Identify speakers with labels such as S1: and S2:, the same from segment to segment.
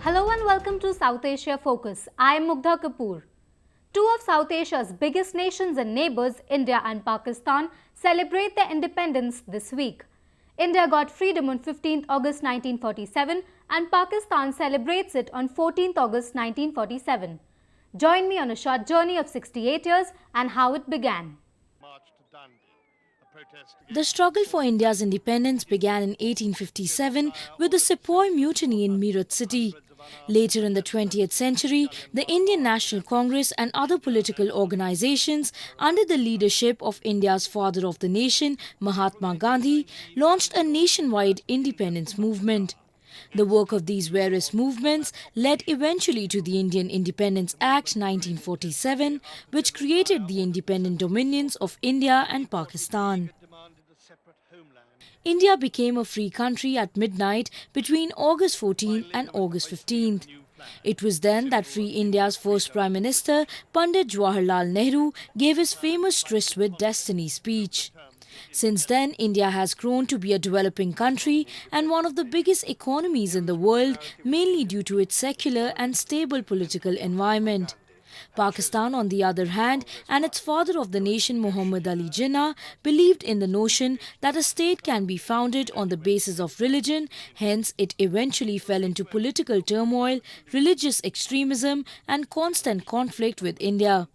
S1: Hello and welcome to South Asia Focus. I am Mugdha Kapoor. Two of South Asia's biggest nations and neighbours, India and Pakistan, celebrate their independence this week. India got freedom on 15th August 1947 and Pakistan celebrates it on 14th August 1947. Join me on a short journey of 68 years and how it began.
S2: The struggle for India's independence began in 1857 with the Sepoy Mutiny in Meerut city. Later in the 20th century, the Indian National Congress and other political organizations under the leadership of India's father of the nation, Mahatma Gandhi, launched a nationwide independence movement. The work of these various movements led eventually to the Indian Independence Act 1947, which created the independent dominions of India and Pakistan. India became a free country at midnight between August 14 and August 15. It was then that Free India's first Prime Minister, Pandit Jawaharlal Nehru, gave his famous Tryst with Destiny speech. Since then, India has grown to be a developing country and one of the biggest economies in the world, mainly due to its secular and stable political environment. Pakistan, on the other hand, and its father of the nation, Muhammad Ali Jinnah, believed in the notion that a state can be founded on the basis of religion. Hence, it eventually fell into political turmoil, religious extremism, and constant conflict with India.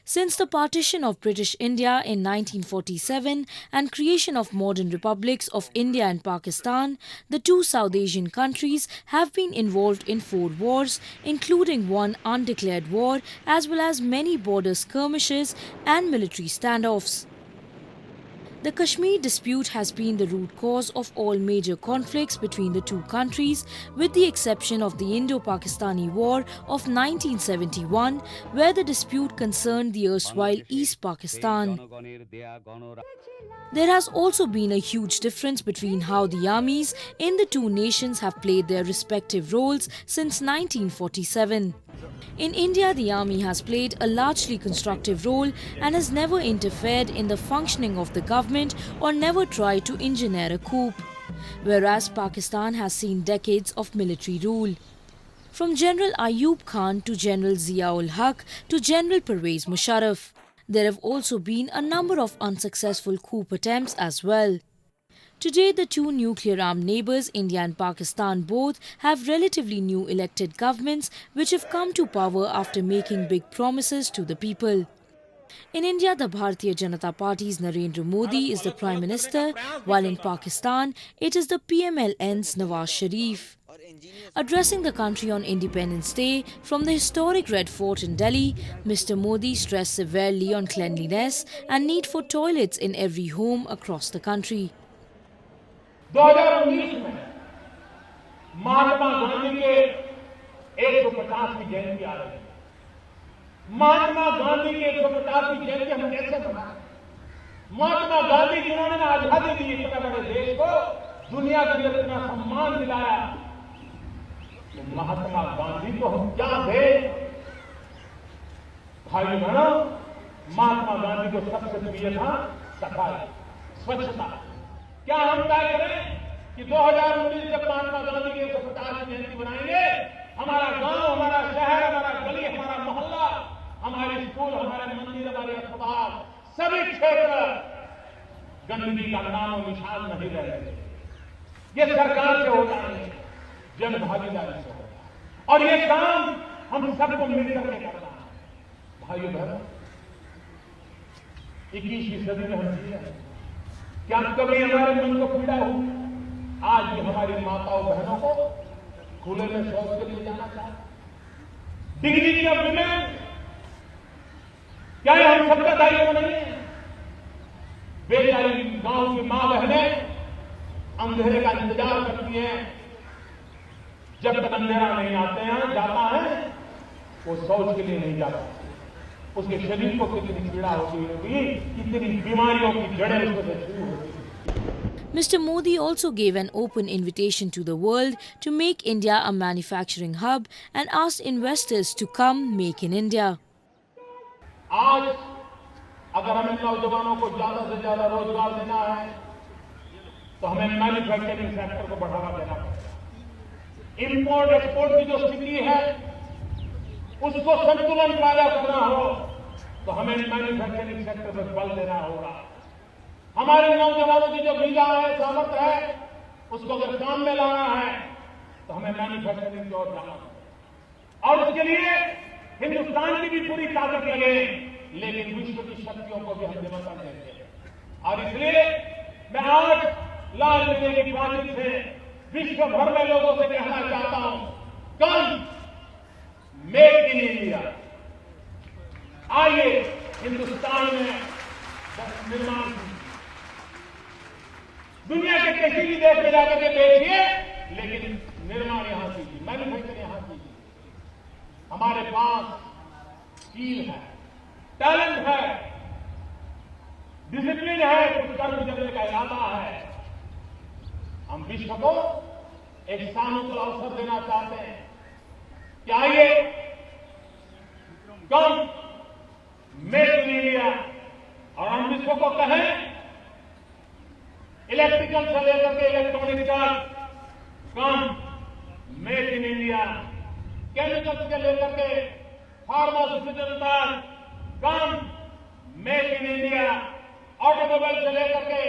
S2: Since the partition of British India in 1947 and creation of modern republics of India and Pakistan, the two South Asian countries have been involved in 4 wars, including one undeclared war, as well as many border skirmishes and military standoffs. The Kashmir dispute has been the root cause of all major conflicts between the two countries, with the exception of the Indo-Pakistani War of 1971, where the dispute concerned the erstwhile East Pakistan. There has also been a huge difference between how the armies in the two nations have played their respective roles since 1947. In India, the army has played a largely constructive role and has never interfered in the functioning of the government or never tried to engineer a coup, whereas Pakistan has seen decades of military rule. From General Ayub Khan to General Zia-ul-Haq to General Pervez Musharraf, there have also been a number of unsuccessful coup attempts as well. Today, the two nuclear-armed neighbours, India and Pakistan, both have relatively new elected governments which have come to power after making big promises to the people. In India, the Bharatiya Janata Party's Narendra Modi is the Prime Minister, while in Pakistan, it is the PMLN's Nawaz Sharif. Addressing the country on Independence Day from the historic Red Fort in Delhi, Mr. Modi stressed severely on cleanliness and need for toilets in every home across the country.
S3: 2019 में महात्मा गांधी के 150वीं जयंती आ रही है। महात्मा गांधी की 150वीं जयंती हम कैसे मनाएं? महात्मा गांधी जिन्होंने आजादी दी इतने बड़े देश को, दुनिया के लिए इतना सम्मान दिलाया, तो महात्मा गांधी को हम क्या दें? भाई बहनों, महात्मा गांधी को सबसे प्रिय था सफाई, स्वच्छता। क्या हम तय करें कि 2019 जब महात्मा गांधी की 150वीं जयंती बनाएंगे, हमारा गांव, हमारा शहर, हमारा गली, हमारा मोहल्ला, हमारे स्कूल, हमारे मंदिर, हमारे अस्पताल, सभी क्षेत्र गंदगी का नाम और निशान नहीं रहेंगे। ये सरकार से हो जाएंगे, जन भागीदारी से होगा और ये काम हम सबको मिलकर के करना है। भाइयों बहनों, 21वीं सदी में हम जी रहे हैं। क्या कभी हमारे मन को पीड़ा हुई? आज भी हमारी माताओं बहनों को खुले में शौच के लिए जाना चाहिए। डिग्निटी ऑफ विमेन, क्या हम सबका दायित्व नहीं है? बेचारी गांव की मां बहनें अंधेरे का इंतजार करती हैं, जब तक अंधेरा नहीं जाता है, वो शौच के लिए नहीं जाता। उसके शरीर को कितनी पीड़ा होगी, कितनी बीमारियों की जड़ें उसको शुरू होगी।
S2: Mr. Modi also gave an open invitation to the world to make India a manufacturing hub and asked investors to come make in India.
S3: आज अगर हमें नौजवानों को ज्यादा से ज्यादा रोजगार देना है, तो हमें मैन्युफैक्चरिंग सेक्टर को बढ़ावा देना पड़ेगा। इंपोर्ट एक्सपोर्ट की जो स्थिति है उसको संतुलन पैदा करना हो तो हमें मैन्युफैक्चरिंग सेक्टर पर बल देना होगा। हमारे नौजवानों की जो वीजा है, सामर्थ्य है, उसको अगर काम में लाना है तो हमें मैन्युफैक्चरिंग की ओर जाना होगा। और उसके लिए हिंदुस्तान की भी पूरी ताकत लगे, लेकिन विश्व की शक्तियों को भी हम निमंत्रण देते हैं। और इसलिए मैं आज लाल किले की बातचीत से विश्व भर में लोगों से कहना चाहता हूं, कम मेक इन इंडिया। आइए हिंदुस्तान में निर्माण कीजिए। दुनिया के किसी भी देश में जाकर के बेचिए, लेकिन निर्माण यहां कीजिए, मैन्युफैक्चर यहां कीजिए। हमारे पास स्किल है, टैलेंट है, डिसिप्लिन है, कुछ कर्म करने का इरादा है। हम विश्व को एक सानुकूल अवसर देना चाहते हैं कि आइए कम मेक इन इंडिया, और हम विश्व को कहें इलेक्ट्रिकल से लेकर के इलेक्ट्रॉनिक तक कम मेक इन इंडिया, केमिकल्स से लेकर के फार्मास्यूटिकल तक कम मेक इन इंडिया, ऑटोमोबाइल से लेकर के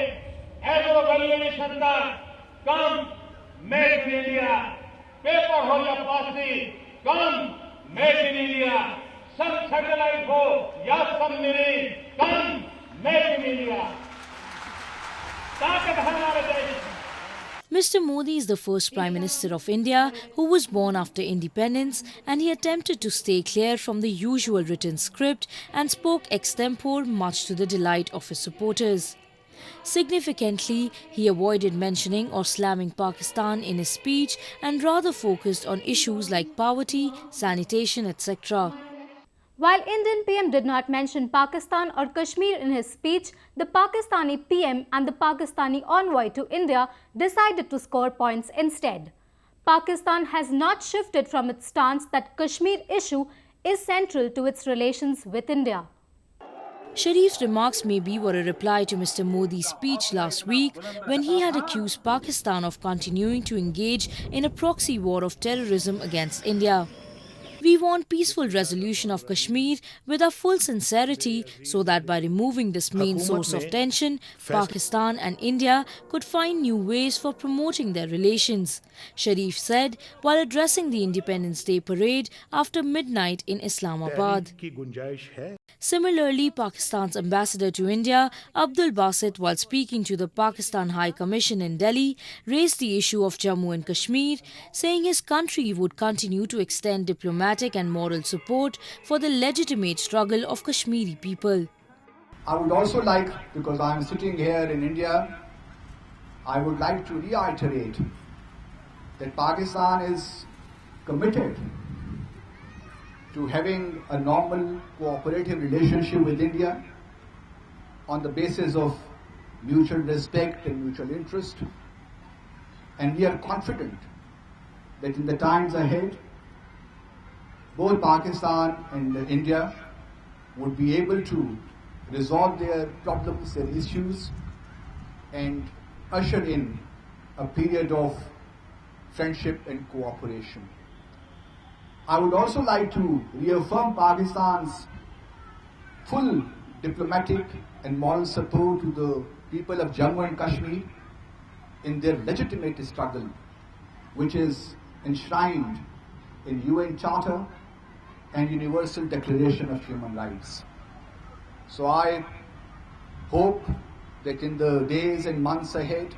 S3: एग्रो वैल्यूएशन तक कम मेक इन इंडिया, पेपर हो या plastic come make in India, सब सैटेलाइट हो या submarine come make in India. ताकत है हमारे देश में।
S2: Mr. Modi is the first Prime Minister of India who was born after independence, and he attempted to stay clear from the usual written script and spoke extempore, much to the delight of his supporters. Significantly, he avoided mentioning or slamming Pakistan in his speech and rather focused on issues like poverty, sanitation, etc.
S1: While Indian PM did not mention Pakistan or Kashmir in his speech, the Pakistani PM and the Pakistani envoy to India decided to score points instead. Pakistan has not shifted from its stance that Kashmir issue is central to its relations with India.
S2: Sharif's remarks maybe were a reply to Mr. Modi's speech last week when he had accused Pakistan of continuing to engage in a proxy war of terrorism against India. We want peaceful resolution of Kashmir with our full sincerity so that by removing this main source of tension, Pakistan and India could find new ways for promoting their relations, Sharif said while addressing the Independence Day parade after midnight in Islamabad. Similarly, Pakistan's ambassador to India, Abdul Basit, while speaking to the Pakistan High Commission in Delhi, raised the issue of Jammu and Kashmir, saying his country would continue to extend diplomatic and moral support for the legitimate struggle of Kashmiri people.
S4: I would also like, because I am sitting here in India, I would like to reiterate that Pakistan is committed to having a normal cooperative relationship with India on the basis of mutual respect and mutual interest. And we are confident that in the times ahead, both Pakistan and India would be able to resolve their problems, their issues, and usher in a period of friendship and cooperation. I would also like to reaffirm Pakistan's full diplomatic and moral support to the people of Jammu and Kashmir in their legitimate struggle, which is enshrined in UN Charter and Universal Declaration of Human Rights. So I hope that in the days and months ahead,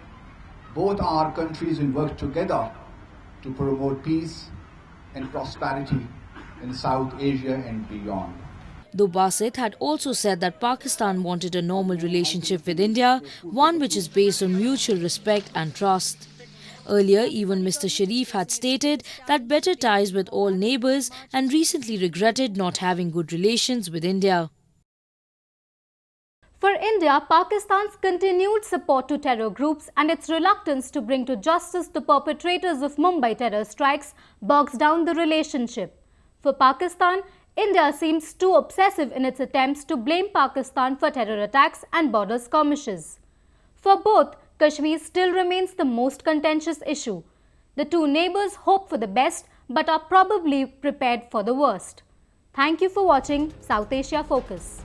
S4: both our countries will work together to promote peace and prosperity in South Asia and beyond.
S2: Though Basit had also said that Pakistan wanted a normal relationship with India, one which is based on mutual respect and trust. Earlier, even Mr. Sharif had stated that better ties with all neighbours and recently regretted not having good relations with India.
S1: For India, Pakistan's continued support to terror groups and its reluctance to bring to justice the perpetrators of Mumbai terror strikes bogs down the relationship. For Pakistan, India seems too obsessive in its attempts to blame Pakistan for terror attacks and border skirmishes. For both, Kashmir still remains the most contentious issue. The two neighbours hope for the best but are probably prepared for the worst. Thank you for watching South Asia Focus.